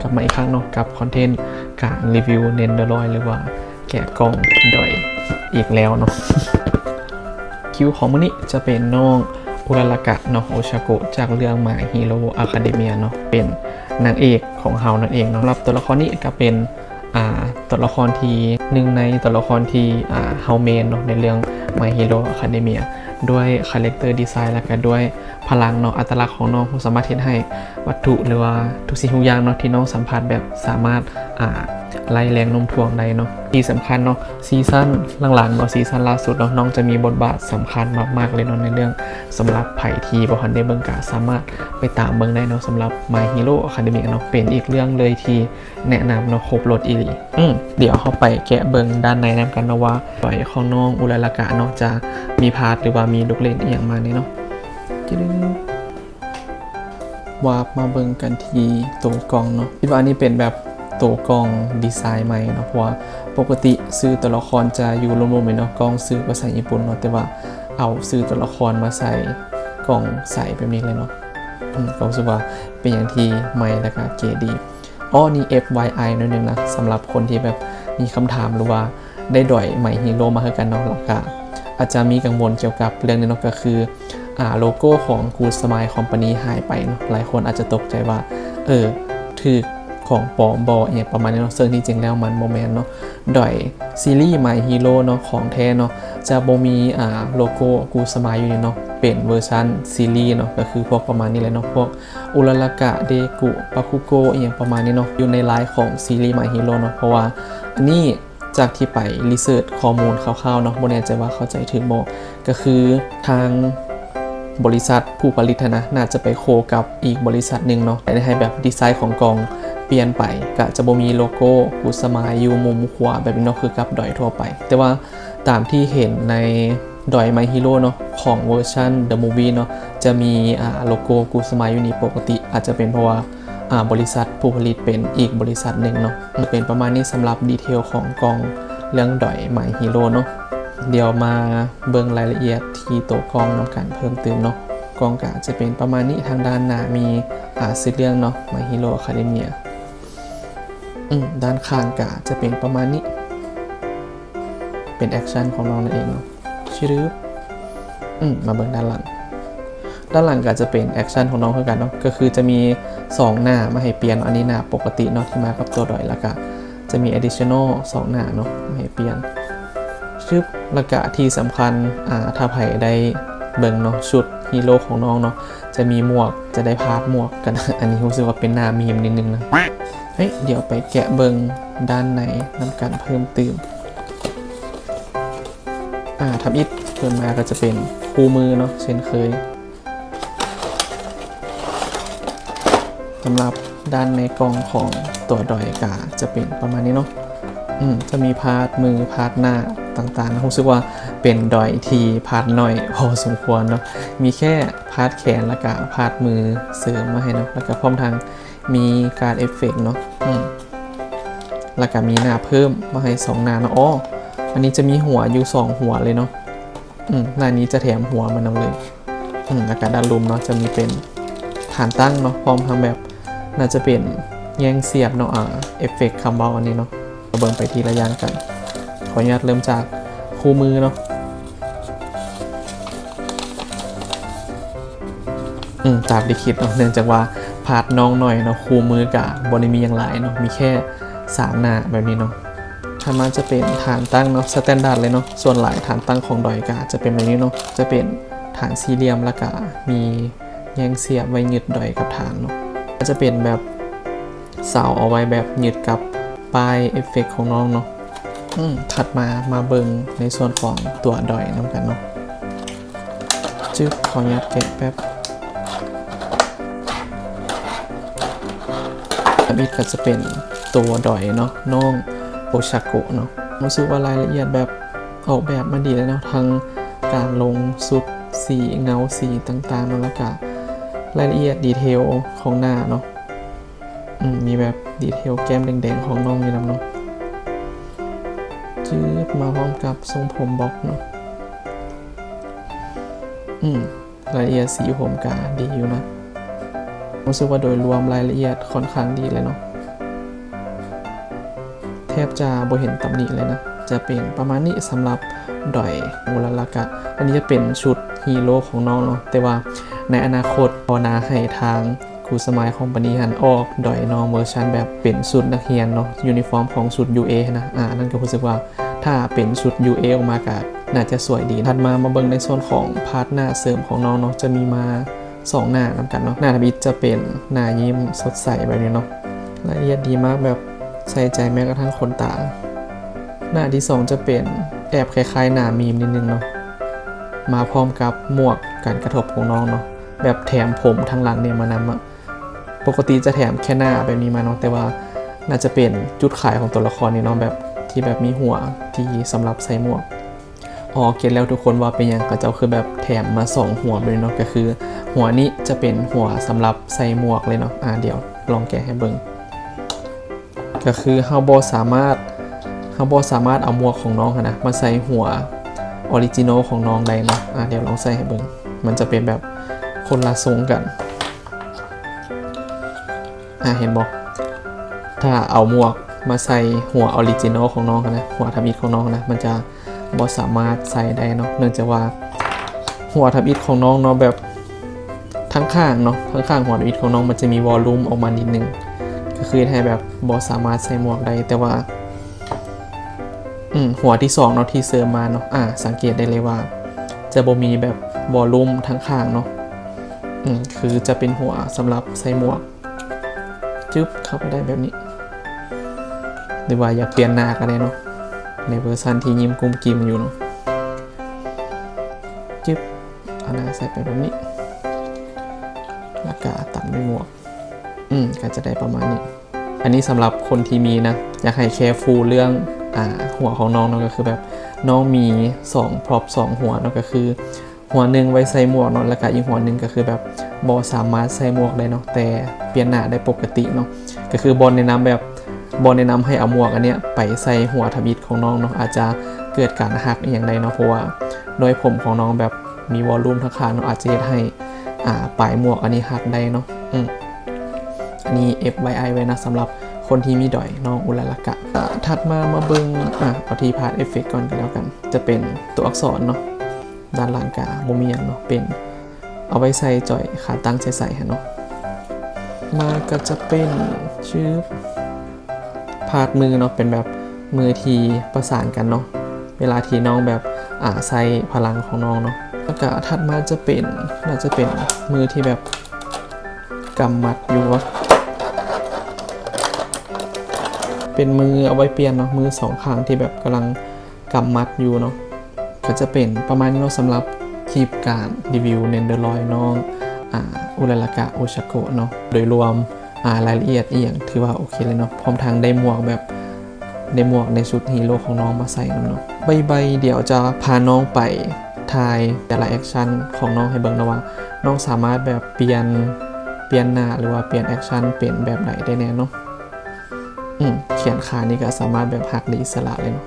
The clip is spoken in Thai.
กลับมาอีกครั้งเนาะกับคอนเทนต์การรีวิวเน้นเดอร์ลอยหรือว่าแกะกล่องดอยอีกแล้วเนาะ คิวของมื้อนี้จะเป็นน้องอุรากะเนาะโอชาโกะจากเรื่อง My Hero Academia เนาะเป็นนางเอกของเฮานั่นเองเนาะรับตัวละครนี้ก็เป็นตัวละครที่หนึ่งในตัวละครที่เฮาเมนเนาะในเรื่อง My Hero Academia ด้วยคาแรคเตอร์ดีไซน์แล้วก็ด้วยพลังเนาะอัตลักษณ์ของน้องสามารถเฮ็ดให้วัตถุหรือว่าทุกสิ่งทุกอย่างเนาะที่น้องสัมผัสแบบสามารถไล่แรงโน้มถ่วงได้เนาะที่สำคัญเนาะซีซั่นหลังๆเนาะซีซั่นล่าสุดเนาะน้องจะมีบทบาทสำคัญมากๆเลยเนาะในเรื่องสำหรับไผ่ที่บ่ทันได้เบิ่งก็สามารถไปตามเบิ่งได้เนาะสำหรับ My Hero Academia เนาะเป็นอีกเรื่องเลยที่แนะนำเนาะครบรสอีหลีเดี๋ยวเข้าไปแกะเบิ่งด้านในนํกันเนาะว่าปล่อยของน้องอุรากะเนาะจะมีพาร์ทหรือว่ามีลูกเล่นอีหยังมาเนี่ยเนาะวาร์ปมาเบิ่งกันที่ตัวกล่องเนาะคิดว่าอันนี้เป็นแบบตัวกล่องดีไซน์ใหม่เนาะเพราะว่าปกติซื้อตัวละครจะอยู่รวมๆเนาะกล่องซื้อภาษาญี่ปุ่นเนาะแต่ว่าเอาซื้อตัวละครมาใส่กล่องใส่แบบนี้เลยเนาะก็รู้สึกว่าเป็นอย่างที่ใหม่แล้วก็เก๋ดีนี่ FYI นิดนึงนะสำหรับคนที่แบบมีคำถามหรือว่าได้ดอยใหม่ฮีโร่มาให้กันเนาะแล้วก็อาจจะมีกังวลเกี่ยวกับเรื่องนี้เนาะก็คือโลโก้ของ Good Smile Company หายไปเนาะหลายคนอาจจะตกใจว่าถือของปลอมบออย่างประมาณนี้เนาะซึ่งที่จริงแล้วมันโมเมนต์เนาะดอยซีรีส์ My Hero เนาะของแท้เนาะจะบ่มีโลโก้ Good Smile อยู่นี่เนาะเป็นเวอร์ชันซีรีส์เนาะก็คือพวกประมาณนี้เลยเนาะพวกอุรากะเดกุปาคุโกอย่างประมาณนี้เนาะอยู่ในไลน์ของซีรีส์ My Hero เนาะเพราะว่าอันนี้จากที่ไปรีเสิร์ชข้อมูลคร่าวๆเนาะบ่แน่ใจว่าเข้าใจถึงบ่ก็คือทางบริษัทผู้ผลิตนะน่าจะไปโคกับอีกบริษัทหนึ่งเนาะได้ให้แบบดีไซน์ของกล่องเปลี่ยนไปก็จะบ่มีโลโก้กูสมายอยู่มุมขวาแบบนี้เนาะคือกับดอยทั่วไปแต่ว่าตามที่เห็นในดอย My Hero เนาะของเวอร์ชัน The Movie เนาะจะมีโลโก้กูสมายอยู่นี่ปกติอาจจะเป็นเพราะว่าบริษัทผู้ผลิตเป็นอีกบริษัทหนึ่งเนาะเป็นประมาณนี้สำหรับดีเทลของกล่องเรื่องดอย My Hero เนาะเดี๋ยวมาเบิ่งรายละเอียดที่ตัวกล่องนำกันเพิ่มเติมเนาะกล่องก็จะเป็นประมาณนี้ทางด้านหน้ามีชื่อเรื่องเนาะ My Hero Academia ด้านข้างก็จะเป็นประมาณนี้เป็นแอคชั่นของเรานั่นเองเนาะชื่อมาเบิ่งด้านหลังก็จะเป็นแอคชั่นของน้องเท่ากันเนาะก็คือจะมี2หน้ามาให้เปลี่ยนอันนี้หน้าปกติเนาะที่มากับตัวดอยแล้วก็จะมี additional 2หน้าเนาะมาให้เปลี่ยนแล้วก็ที่สำคัญถ้าไผ่ได้เบิ่งเนาะชุดฮีโร่ของน้องเนาะจะมีหมวกจะได้พาร์ทหมวกกัน อันนี้รู้สึกว่าเป็นหน้ามีมนิดนึงนะเดี๋ยวไปแกะเบิ่งด้านในนำกันเพิ่มเติมทำอิฐเพิ่มมาก็จะเป็นคู่มือเนาะเช่นเคยสำหรับด้านในกล่องของตัวดอยกาจะเป็นประมาณนี้เนาะจะมีพาร์ทมือพาร์ทหน้าต่างๆรู้สึกว่าเป็นดอยทีพาร์ทหน่อยพอสมควรเนาะมีแค่พาร์ทแขนแล้วก็พาร์ทมือเสริมมาให้เนาะแล้วก็พร้อมทางมีการเอฟเฟกต์เนาะแล้วก็มีหน้าเพิ่มมาให้2หน้าเนาะอันนี้จะมีหัวอยู่2หัวเลยเนาะหน้านี้จะแถมหัวมานำเลยแล้วก็ด้านลุมเนาะจะมีเป็นฐานตั้งเนาะพร้อมทางแบบน่าจะเป็นแยงเสียบเนาะเอฟเฟกต์คัมเบลอันนี้เนาะเบิ่งไปทีละอย่างกันขออนุญาตเริ่มจากคู่มือเนาะจากที่คิดเนาะเนื่องจากว่าพาร์ทน้องหน่อยเนาะคู่มือกับบริมีอย่างหลายเนาะมีแค่3หน้าแบบนี้เนาะถ้ามันจะเป็นฐานตั้งเนาะสแตนดาร์ดเลยเนาะส่วนหลายฐานตั้งของดอยกาจะเป็นแบบนี้เนาะจะเป็นฐานสี่เหลี่ยมแล้วก็มีแยงเสียบไว้ยึดดอยกับฐานเนาะจะเป็นแบบเสาเอาไว้แบบยึดกับป้ายเอฟเฟกต์ของน้องเนาะถัดมาเบิ่งในส่วนของตัวดอยน้ำกันเนาะขออนุญาตแกะแป๊บอันนี้ก็จะเป็นตัวดอยเนาะน้องโอชาโกะเนาะรู้สึกว่ารายละเอียดแบบออกแบบมาดีเลยเนาะทั้งการลงสุดสีเงาสีต่างๆแล้วก็รายละเอียดดีเทลของหน้าเนาะมีแบบดีเทลแก้มแดงๆของน้องนี่นะเนาะมาพร้อมกับทรงผมบล็อกเนาะรายละเอียดสีผมกาดีอยู่นะรู้สึกว่าโดยรวมรายละเอียดค่อนข้างดีเลยเนาะ ทบจะบ่เห็นตำหนิเลยนะจะเป็นประมาณนี้สำหรับดอยอุลากะอันนี้จะเป็นชุดฮีโร่ของน้องเนาะแต่ว่าในอนาคตภาวนาให้ทางครูสมัยของปณีหันออกดอยน้องเวอร์ชันแบบเป็นชุดนักเรียนเนาะยูนิฟอร์มของชุด UA นะนั่นก็รู้สึกว่าถ้าเป็นชุด UA ออกมาก็น่าจะสวยดีถัดมาเบิ่งในโซนของพาร์ทหน้าเสริมของน้องเนาะจะมีมา2หน้านำกันเนาะหน้าทบิดจะเป็นหน้ายิ้มสดใสแบบนี้เนาะรายละเอียดดีมากแบบใส่ใจแม้กระทั่งขนตาหน้าที่2จะเป็นแอบคล้ายๆหน้ามีมนิดนึงเนาะมาพร้อมกับหมวกการกระทบของน้องเนาะแบบแถมผมทั้งหลังเนี่ยมานำอะปกติจะแถมแค่หน้าแบบนี้มาเนาะแต่ว่าน่าจะเป็นจุดขายของตัวละครนี่เนาะแบบที่แบบมีหัวที่สำหรับใส่หมวกเก็ตแล้วทุกคนว่าเป็นยังก็จะคือแบบแถมมา2หัวเลยเนาะก็คือหัวนี้จะเป็นหัวสำหรับใส่หมวกเลยเนาะเดี๋ยวลองแกะให้เบิ่งก็คือเฮาบ่สามารถเอาหมวกของน้องนะมาใส่หัวออริจินอลของน้องได้เนาะเดี๋ยวลองใส่ให้เบิ่งมันจะเป็นแบบคนละทรงกันเห็นบอกถ้าเอาหมวกมาใส่หัวออริจินอลของน้องนะหัวทำอิฐของน้องนะมันจะบ่สามารถใส่ได้เนาะเนื่องจากว่าหัวทำอิฐของน้องเนาะแบบทั้งข้างเนาะทั้งข้างหัวทำอิฐของน้องมันจะมีวอลลุ่มออกมานิดนึงก็คือให้แบบบ่สามารถใส่หมวกได้แต่ว่าหัวที่2เนาะที่เสริมมาเนาะสังเกตได้เลยว่าจะบ่มีแบบวอลลุ่มทั้งข้างเนาะคือจะเป็นหัวสำหรับใส่หมวกจึ๊บเข้าไปได้แบบนี้หรือว่าอยากเปลี่ยนหน้าก็ได้เนาะในเวอร์ชันที่ยิ้มกุ้มกิ่มอยู่เนาะจึ๊บเอาหน้าใส่ไปแบบนี้แล้วก็ตัดด้วยหมวกก็จะได้ประมาณนี้อันนี้สำหรับคนที่มีนะอยากให้แคร์ฟูลเรื่องหัวของน้องเนาะก็คือแบบน้องมี2พร็อพ2หัวเนาะก็คือหัวหนึ่งไว้ใส่หมวกเนาะแล้วก็อีกหัวหนึ่งก็คือแบบบ่สามารถใส่หมวกได้เนาะแต่เปลี่ยนหน้าได้ปกติเนาะก็คือบอลแนะนำให้เอาหมวกอันเนี้ยไปใส่หัวทบิดของน้องเนาะอาจจะเกิดการหักอย่างใดเนาะเพราะว่าโดยผมของน้องแบบมีวอลลุ่มทั้งขาเนาะอาจจะให้ปลายหมวกอันนี้หักได้เนาะอันนี้ FYI ไว้นะสำหรับคนที่มีดอยน้องอุลากะถัดมาเบิ่งเอาที่พาร์ทเอฟเฟกต์ก่อนก็แล้วกันจะเป็นตัวอักษรเนาะด้านล่างกาบ่มีหยังเนาะเป็นเอาไว้ใส่จ่อยขาตั้งใส่เนาะมาก็จะเป็นชื่อพาร์ทมือเนาะเป็นแบบมือที่ประสานกันเนาะเวลาที่น้องแบบใส่พลังของน้องเนาะแล้วก็ถัดมาจะเป็นน่าจะเป็นมือที่แบบกำมัดอยู่วะเป็นมือเอาไว้เปลี่ยนเนาะมือ2ข้างที่แบบกำลังกำมัดอยู่เนาะก็จะเป็นประมาณนี้เนาะสำหรับคลิปการรีวิวเนนเดอร์ลอยน้องอุลากะโอชาโกะเนาะโดยรวมรายละเอียดอีกอย่างถือว่าโอเคเลยเนาะพร้อมทางได้หมวกแบบในหมวกในชุดฮีโร่ของน้องมาใส่เนาะใบเดี๋ยวจะพาน้องไปถ่ายแต่ละแอคชั่นของน้องให้เบิ่งนะว่าน้องสามารถแบบเปลี่ยนหน้าหรือว่าเปลี่ยนแอคชั่นเป็นแบบไหนได้แน่เนาะเขียนขานี่ก็สามารถแบบหักได้อิสระเลยเนาะ